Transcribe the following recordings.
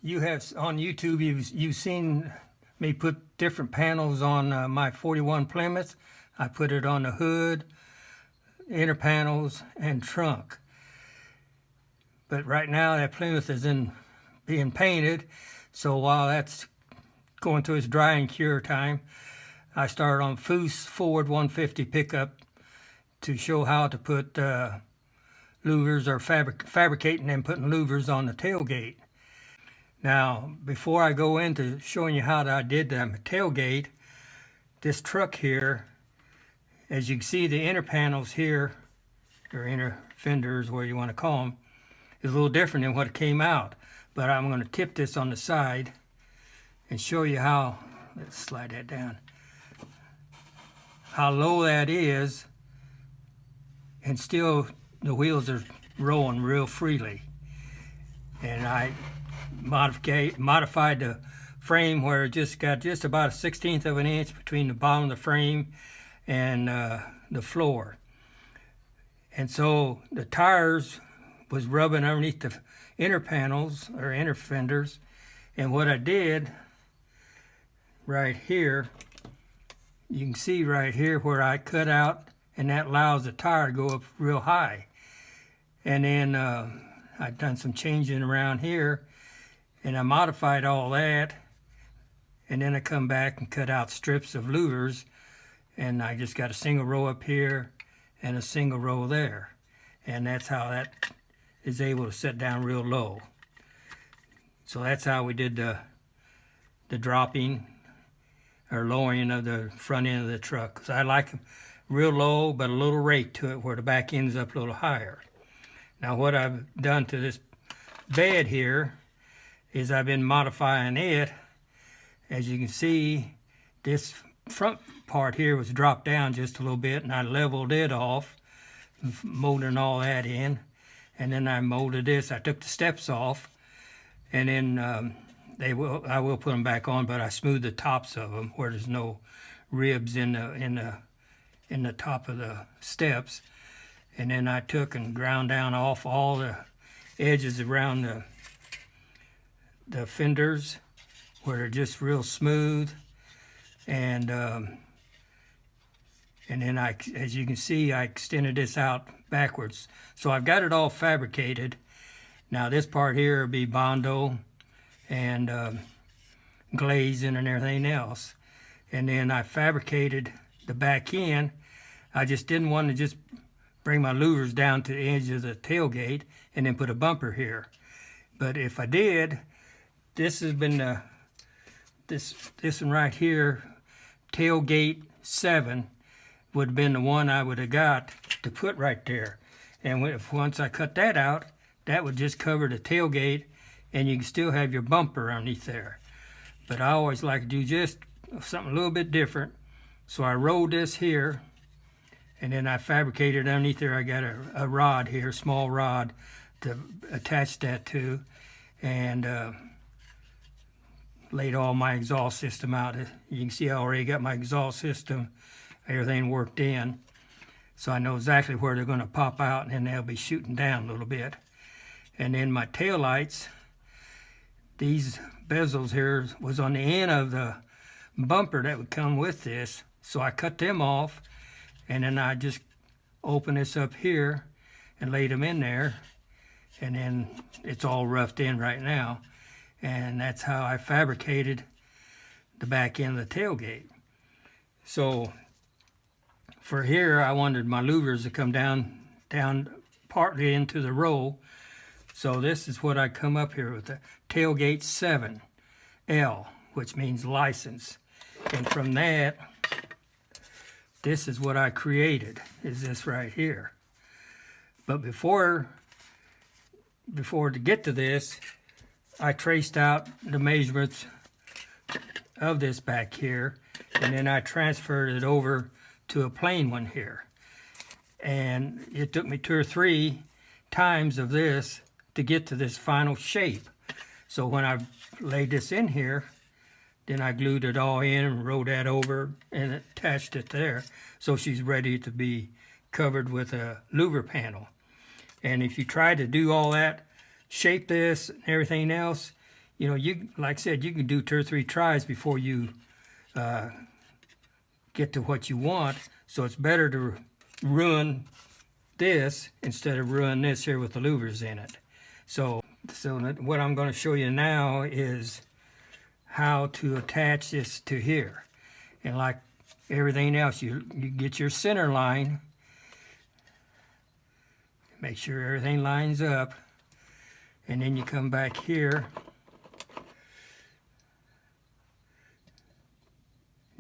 You have on YouTube, you've seen me put different panels on my 41 Plymouth. I put it on the hood, inner panels, and trunk. But right now that Plymouth is being painted, so while that's going through its dry and cure time, I started on Foose Ford 150 pickup to show how to put louvers, or fabricating and putting louvers on the tailgate. Now, before I go into showing you how I did the tailgate, this truck here, as you can see, the inner panels here, or inner fenders, whatever you want to call them, is a little different than what came out. But I'm going to tip this on the side and show you how, let's slide that down, how low that is, and still the wheels are rolling real freely. And I modified the frame where it just got just about 1/16 of an inch between the bottom of the frame and the floor. And so the tires was rubbing underneath the inner panels or inner fenders. And what I did right here, you can see right here where I cut out, and that allows the tire to go up real high. And then I've done some changing around here, and I modified all that, and then I come back and cut out strips of louvers, and I just got a single row up here and a single row there, and that's how that is able to set down real low. So that's how we did the dropping or lowering of the front end of the truck, because I like them real low but a little rake to it where the back ends up a little higher. Now what I've done to this bed here is I've been modifying it. As you can see, this front part here was dropped down just a little bit, and I leveled it off, molding all that in. And then I molded this. I took the steps off, and then I will put them back on, but I smoothed the tops of them where there's no ribs in the top of the steps. And then I took and ground down off all the edges around the fenders where they're just real smooth. And then as you can see, I extended this out backwards. So I've got it all fabricated. Now this part here will be Bondo and glazing and everything else. And then I fabricated the back end. I just didn't want to just bring my louvers down to the edge of the tailgate and then put a bumper here. But if I did, this has been this one right here, tailgate 7, would have been the one I would have got to put right there. And once I cut that out, that would just cover the tailgate, and you can still have your bumper underneath there. But I always like to do just something a little bit different. So I rolled this here, and then I fabricated underneath there. I got a rod here, a small rod, to attach that to, and laid all my exhaust system out. You can see I already got my exhaust system, everything worked in. So I know exactly where they're going to pop out, and then they'll be shooting down a little bit. And then my tail lights, these bezels here was on the end of the bumper that would come with this. So I cut them off, and then I just opened this up here and laid them in there. And then it's all roughed in right now. And that's how I fabricated the back end of the tailgate. So for here, I wanted my louvers to come down partly into the row. So this is what I come up here with, the tailgate 7L, which means license. And from that, this is what I created, is this right here. But before to get to this, I traced out the measurements of this back here, and then I transferred it over to a plain one here. And it took me 2 or 3 times of this to get to this final shape. So when I laid this in here, then I glued it all in and rolled that over and attached it there. So she's ready to be covered with a louver panel. And if you try to do all that, shape this and everything else, you know, you like I said, you can do 2 or 3 tries before you get to what you want. So it's better to ruin this instead of ruin this here with the louvers in it. So what I'm going to show you now is how to attach this to here. And like everything else, you get your center line, make sure everything lines up, and then you come back here,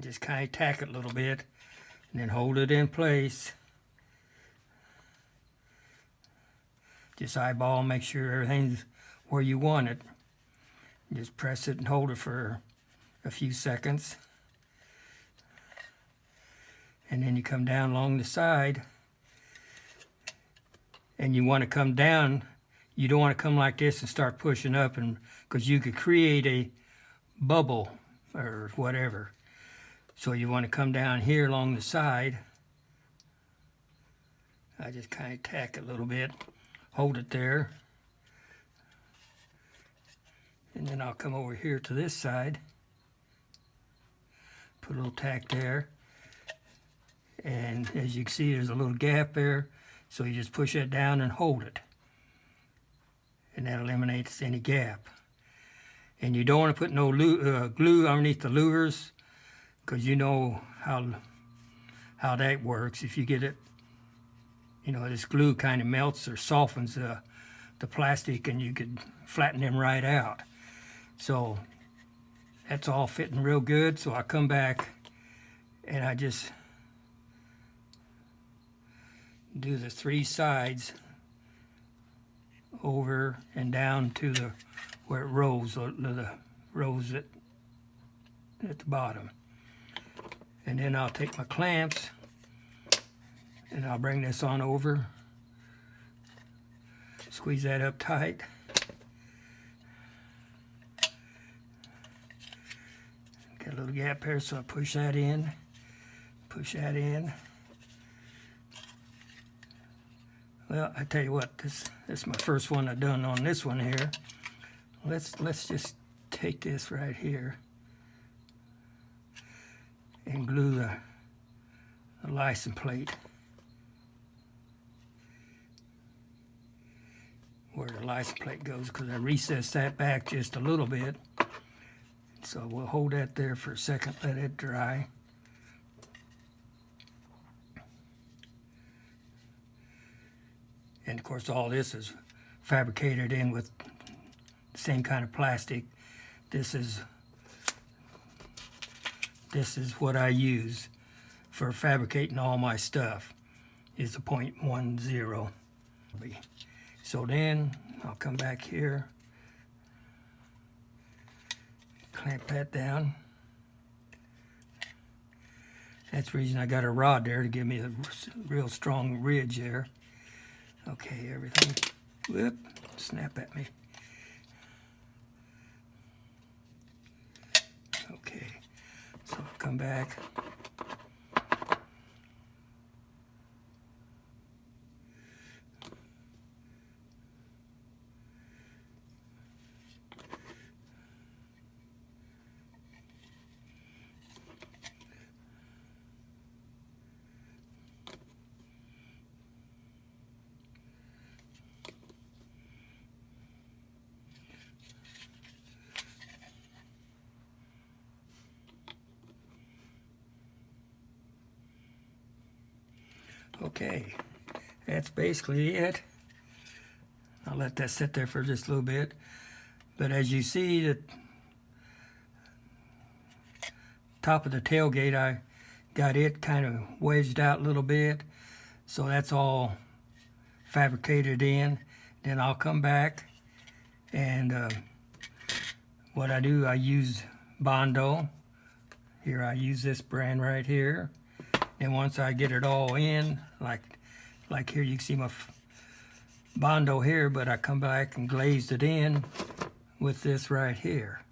just kind of tack it a little bit, and then hold it in place. Just eyeball, make sure everything's where you want it. Just press it and hold it for a few seconds. And then you come down along the side. And you want to come down. You don't want to come like this and start pushing up, and because you could create a bubble or whatever. So you want to come down here along the side. I just kind of tack it a little bit. Hold it there. And then I'll come over here to this side. Put a little tack there. And as you can see, there's a little gap there. So you just push that down and hold it. And that eliminates any gap. And you don't want to put no glue underneath the louvers, because you know how that works. If you get it, you know, this glue kind of melts or softens the plastic, and you could flatten them right out. So that's all fitting real good. So I come back and I just do the 3 sides over and down to the where it rolls, the rows at the bottom. And then I'll take my clamps and I'll bring this on over, squeeze that up tight. Got a little gap here, so I push that in, push that in. Well, I tell you what, this is my first one I've done on this one here. Let's just take this right here and glue the license plate where the license plate goes, because I recessed that back just a little bit. So we'll hold that there for a second, let it dry. And of course all this is fabricated in with the same kind of plastic. This is what I use for fabricating all my stuff, is the 0.10. So then I'll come back here, clamp that down. That's the reason I got a rod there, to give me a real strong ridge there. Okay, everything, whoop, snap at me. Okay, so I'll come back. Okay, that's basically it. I'll let that sit there for just a little bit. But as you see, the top of the tailgate, I got it kind of wedged out a little bit. So that's all fabricated in. Then I'll come back and what I do, I use Bondo. Here I use this brand right here. And once I get it all in, like here you can see my Bondo here, but I come back and glazed it in with this right here.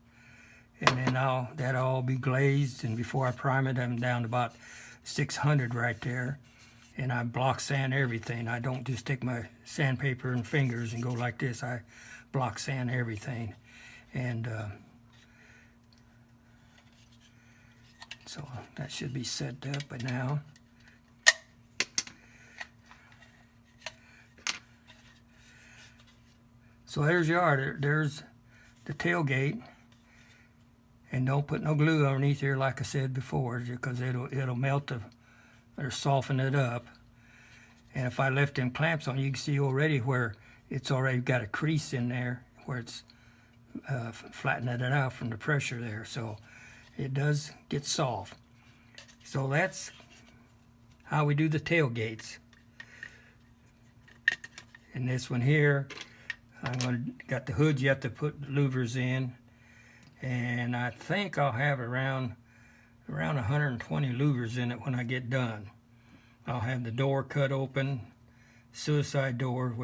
And then that'll all be glazed, and before I prime it, I'm down to about 600 right there. And I block sand everything. I don't just take my sandpaper and fingers and go like this. I block sand everything. And so that should be set up by now. So there's your are. There's the tailgate. And don't put no glue underneath here like I said before, because it'll melt or soften it up. And if I left them clamps on, you can see already where it's already got a crease in there where it's flattening it out from the pressure there. So it does get soft. So that's how we do the tailgates. And this one here, got the hoods you have to put the louvers in. And I think I'll have around 120 louvers in it when I get done. I'll have the door cut open, suicide door.